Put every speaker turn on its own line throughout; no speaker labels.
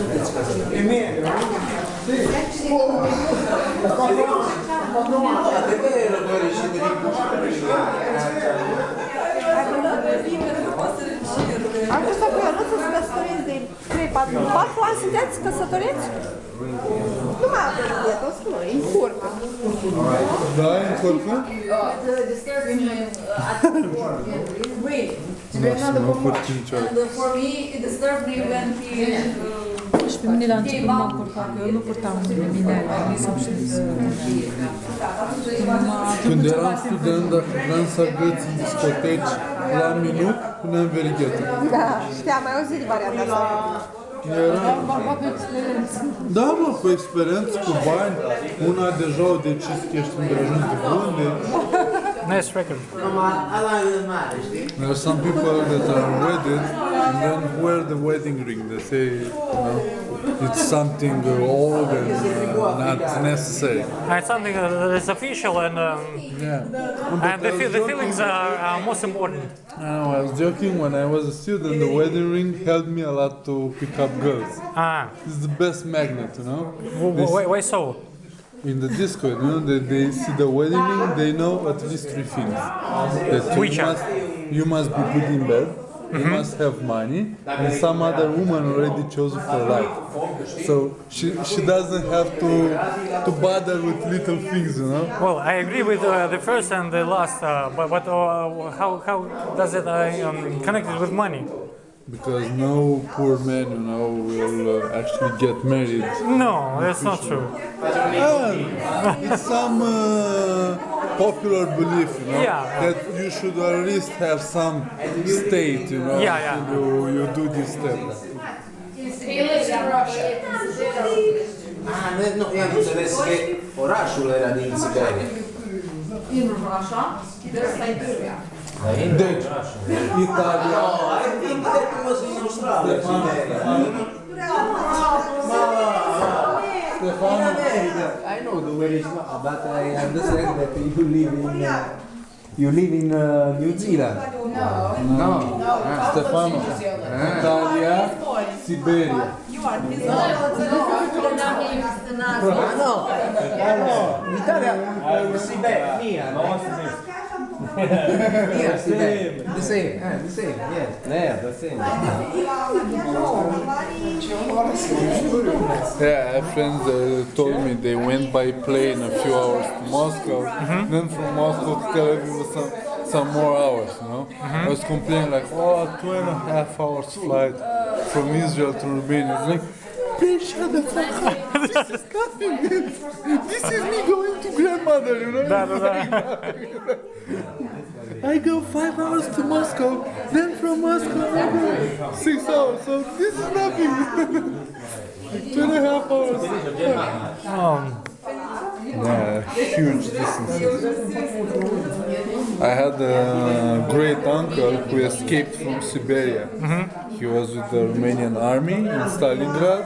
sunteți căsătoriți? De că e răbdării și de
Am fost acolo, nu să-ți căsătoriți de 3-4 ani, sunteți căsătoriți? Nu mai avem vietă, o să nu, e în curcă.
Da, în curcă? Nu pot niciodată.
Și pe mine la început m-a purtat, că eu nu purtam minele, nisam și
Când eram student, dacă vreau să agăți în discoteci la minut, puneam verighetă.
Da, știam, mai auzit varianta asta.
Da, mă, cu experiență, cu bani, una deja au decis că ești îndeajuns de unde.
Nice record.
There are some people that are wedded and then wear the wedding ring. They say, it's something old and not necessary.
It's something that is official and
Yeah.
and the feelings are most important.
I was joking when I was a student. The wedding ring helped me a lot to pick up girls. It's the best magnet, you know.
Why so?
In the disco, you know, they see the wedding ring, they know at least 3 things. That you must be good in bed, you must have money, and some other woman already chose you for life. So she doesn't have to bother with little things, you know.
Well, I agree with the first and the last, but how does it connect it with money?
Because no poor man, you know, will actually get married.
No, that's not true.
It's some popular belief, you know,
Yeah.
that you should at least have some state, you know, you do this step.
Nu, eu am înțeles că orașul era din Siberia.
In Russia, there's Siberia.
Deci, Italia.
I know the way it's not, but I understand that you live in New Zealand. No.
Stefano, Italia, Siberia.
No. Italia, Siberia. The same, yes.
Yeah, the same.
Yeah, I have friends that told me they went by plane a few hours to Moscow, then from Moscow to Tel Aviv was some more hours, you know. I was complaining like, 2.5 hours flight from Israel to Romania. It's like, please shut the fuck up. This is nothing. This is me going to grandmother, you know. I go 5 hours to Moscow, then from Moscow I go 6 hours, so this is nothing. 2.5 hours. Yeah, huge distances. I had a great uncle who escaped from Siberia. He was with the Romanian army in Stalingrad.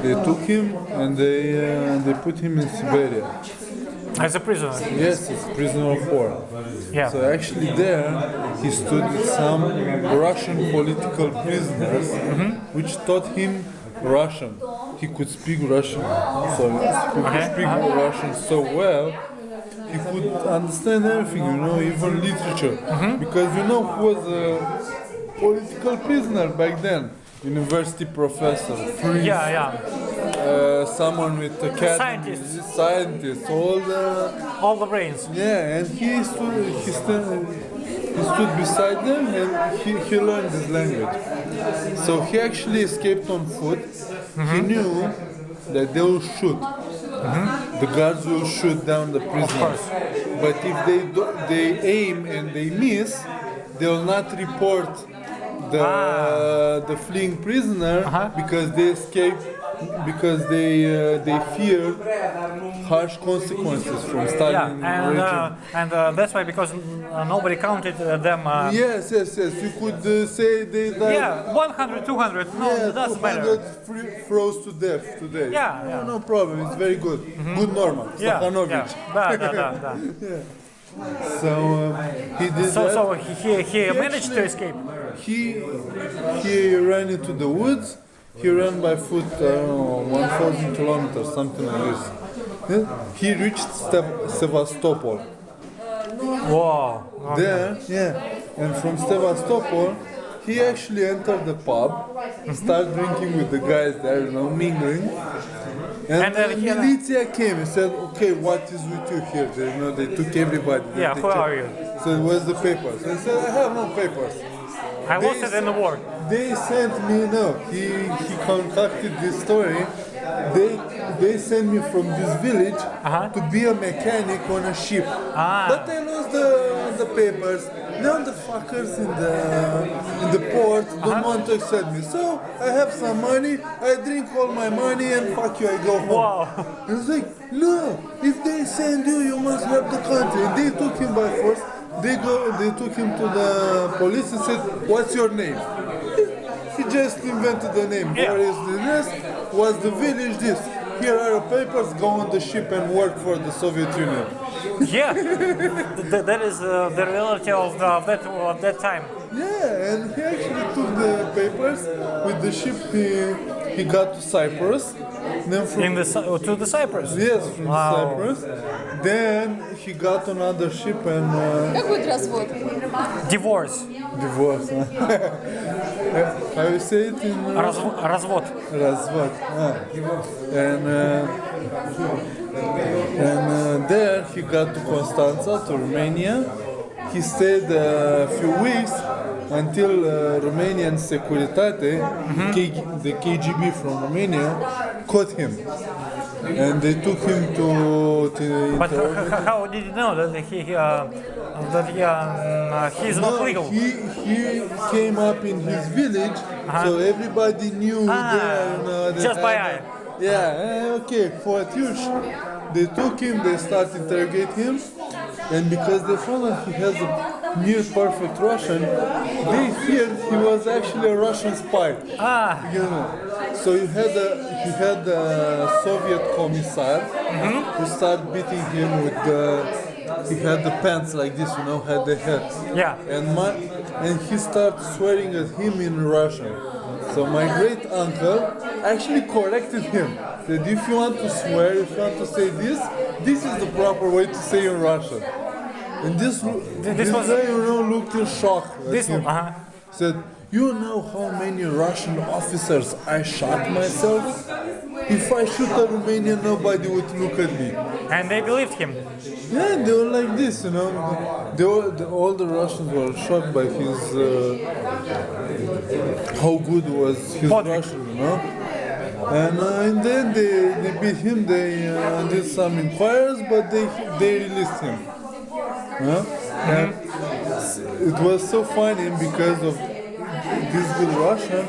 They took him and they put him in Siberia.
As a prisoner?
Yes, it's prisoner of war.
Yeah.
So actually there, he stood with some Russian political prisoners, which taught him Russian. He could speak Russian, so he could speak Russian so well, he could understand everything, you know, even literature. Because you know who was a political prisoner back then? University professor, priest. Someone with academy, scientist,
all the brains.
Yeah, and he stood beside them and he learned this language. So he actually escaped on foot. He knew that they will shoot. The guards will shoot down the prisoners. But if they aim and they miss, they will not report the fleeing prisoner because they escaped, because they feared harsh consequences from Stalin regime.
And that's why, because nobody counted them.
Yes. You could say they died.
100, 200. No, it doesn't matter.
200 froze to death today. No problem. It's very good. Good normal. Stefanovic. So he did that.
So he managed to escape.
He ran into the woods. he ran by foot, I don't know, 1,000 kilometers, something like this. Then he reached Sevastopol.
Wow.
There, yeah, and from Sevastopol, he actually entered the pub, started drinking with the guys there, you know, mingling. And
then
the
he-
militia came and said, okay, what is with you here? They, you know, they took everybody.
Yeah,
They
who
checked.
are you?
So where's the papers? I said, I have no papers.
I lost it in the war.
They sent me, no, he concocted this story. They sent me from this village to be a mechanic on a ship. But I lost the papers. Now the fuckers in the port don't want to accept me. So I have some money, I drink all my money and fuck you, I go home.
Wow.
It's like, no, if they send you, you must have the country. And they took him by force. They took him to the police and said, what's your name? He just invented the name.
Yeah.
Where is the rest? Was the village this? Here are the papers, go on the ship and work for the Soviet Union.
Yeah. That is the reality of that time.
Yeah, and he actually took the papers with the ship. He got to Cyprus. Then from
To the Cyprus.
yes, from
Wow.
Cyprus. Then he got another ship and
Как будет развод?
Divorce.
divorce. How you say it in
Развод.
Razvat. And there he got to Constanța, to Romania. He stayed a few weeks until Romanian Securitate, the KGB from Romania, caught him. And they took him to
But how did you know that he's not
No,
legal?
he came up in his village, so everybody knew there. They
Just by
had
eye.
Yeah, okay, for Tush. They took him, they started interrogating him, and because they found out he has a near perfect Russian, they feared he was actually a Russian spy. You know. So you had the Soviet commissar who started beating him with he had the pants like this, you know, had the hat.
Yeah.
And he started swearing at him in Russian. So my great uncle actually corrected him. Said if you want to swear, if you want to say this is the proper way to say in Russian. And this
was-
guy, you know, looked in shock. at
This
him.
one.
Said, you know how many Russian officers I shot myself? If I shoot a Romanian, nobody would look at me.
And they believed him.
Yeah, they were like this, you know. All the Russians were shocked by his how good was his
Podvig.
Russian, you know. And then they beat him. They did some inquiries, but they released him. And it was so funny because of this good Russian.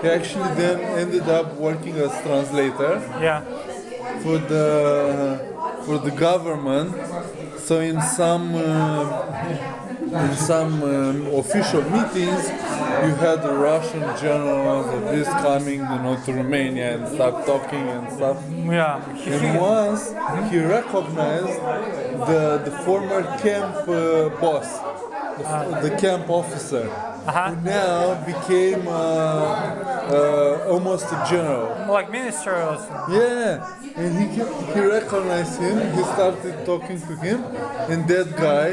He actually then ended up working as translator
Yeah.
for the government. So in some official meetings, you had the Russian generals of this coming, you know, to Romania and start talking and stuff.
Yeah.
And once he recognized the former camp boss, the camp officer, who now became almost a general.
Like minister or something.
Yeah, and he recognized him. He started talking to him, and that guy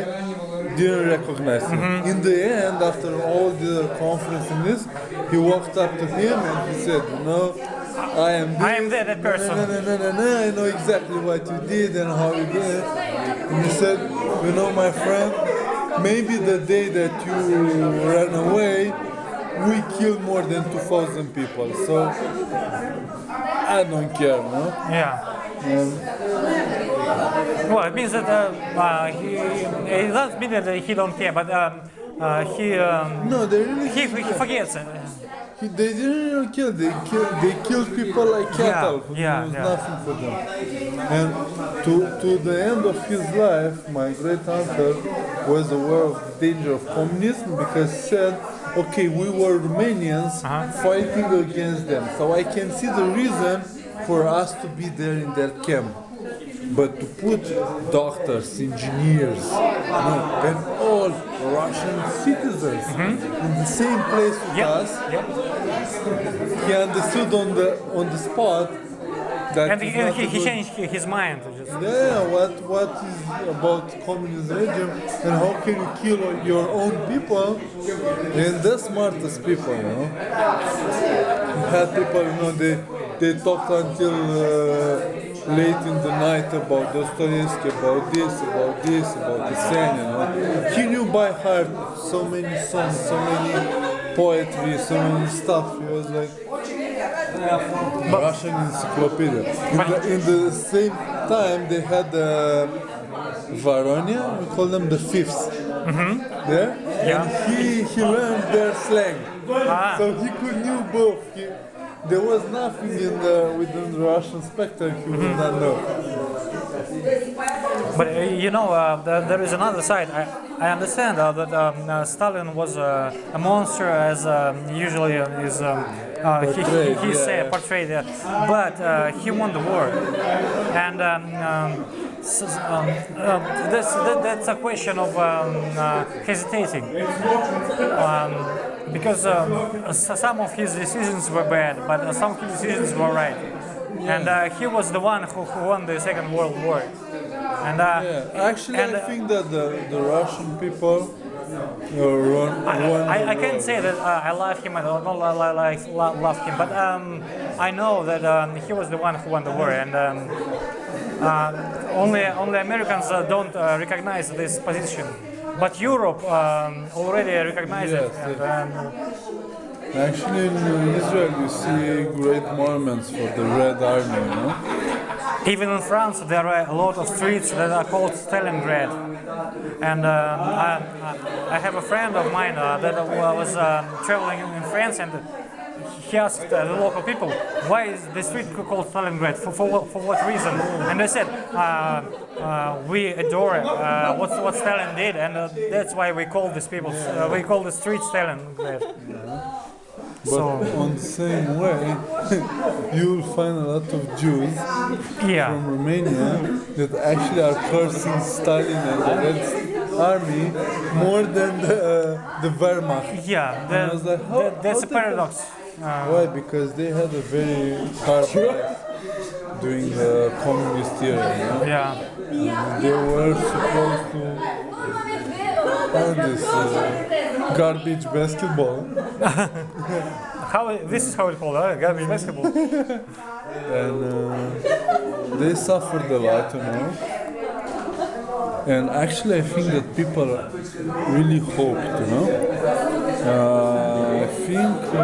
didn't recognize him. In the end, after all the conference and this, he walked up to him and he said, "You know, I am
that person."
No, I know exactly what you did and how you did it." And he said, "You know, my friend, maybe the day that you ran away, we killed more than 2,000 people. So I don't care, no?"
Yeah. Well, it means that it doesn't mean that he don't care, but
No, they really
he forgets.
they didn't kill. They killed people like cattle.
Yeah,
It was
yeah.
nothing for them. And to the end of his life, my great uncle was aware of the danger of communism because he said, "Okay, we were Romanians fighting against them, so I can see the reason for us to be there in that camp." But to put doctors, engineers, and all Russian citizens in the same place with us. He understood on the spot that
And
it's not
he
a good-
changed his mind.
Yeah, what is about communist regime and how can you kill your own people? And the smartest people, you know. You had people, you know, they talked until late in the night about Dostoevsky, about this, about the Seine, you know. He knew by heart so many songs, so many poetry, so many stuff. He was like Russian encyclopedia. In the same time, they had Varonia, we call them the fifths. There? And he learned their slang. So he knew both. There was nothing within the Russian spectrum he would not know.
But you know, there is another side. I understand that Stalin was a monster, as usually is portrayed. But he won the war, and that's a question of hesitating, because some of his decisions were bad, but some of his decisions were right. And he was the one who won the Second World War. And
Actually, I think that the Russian people
I can't say that I love him. I don't love him, but I know that he was the one who won the war, and only Americans don't recognize this position. But Europe already recognized it. And,
actually, in Israel, you see great monuments for the Red Army, you know?
even in France, there are a lot of streets that are called Stalingrad. And I have a friend of mine that was traveling in France, and he asked the local people, why is the street called Stalingrad? For what reason? And they said, we adore what Stalin did, and that's why we call these people, we call the street Stalingrad.
But on the same way, you'll find a lot of Jews from Romania that actually are cursing Stalin and the Red Army more than the Wehrmacht.
Yeah,
And I was like,
that's a
how
paradox.
Why? Because they had a very hard life during the communist era, you know?
Yeah.
They were supposed to have this garbage basketball.
This is how it's called, garbage basketball.
And they suffered a lot, you know. And actually, I think that people really hoped, you know. I think I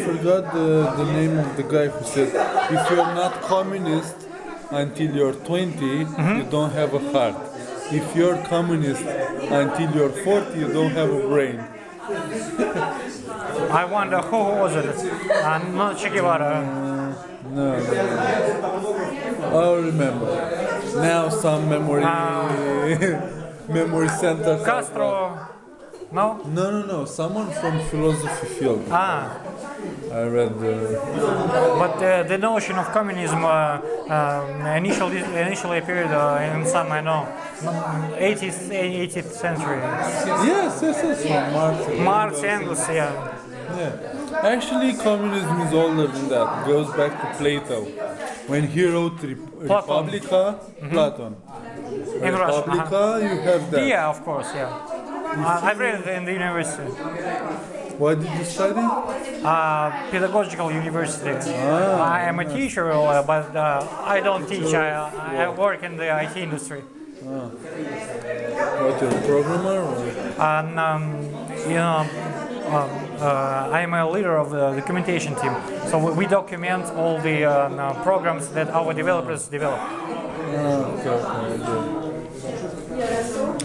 forgot the name of the guy who said, if you're not communist until you're 20, you don't have a heart. If you're communist until you're 40, you don't have a brain.
I wonder who was it? Not Che Guevara.
No. I'll remember. Now some memory center.
Castro. No?
No. Someone from philosophy field. I read
But the notion of communism initially appeared in some, I know, 18th century.
Yes, from
Marx, Engels, yeah.
Actually, communism is older than that. It goes back to Plato. When he wrote Republica, Platon.
In Russian.
Republica, you have that.
Yeah, of course, yeah. I've read it in the university.
What did you study?
Pedagogical university. I am a teacher, but I don't teach. I work in the IT industry.
What, you're a programmer? Or?
I am a leader of the documentation team. So we document all the programs that our developers develop.
Okay.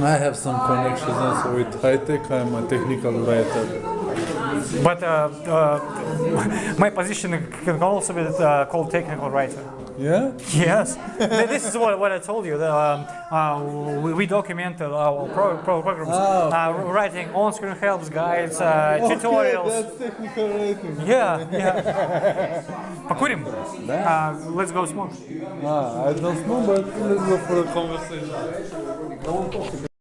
I have some connections also with high tech. I'm a technical writer.
But my position can also be called technical writer.
Yeah?
Yes. This is what I told you. We document our programs, writing on-screen helps, guides, tutorials.
That's technical writing.
Yeah. Покурим? Let's go smoke.
I don't know, but let's go for a conversation.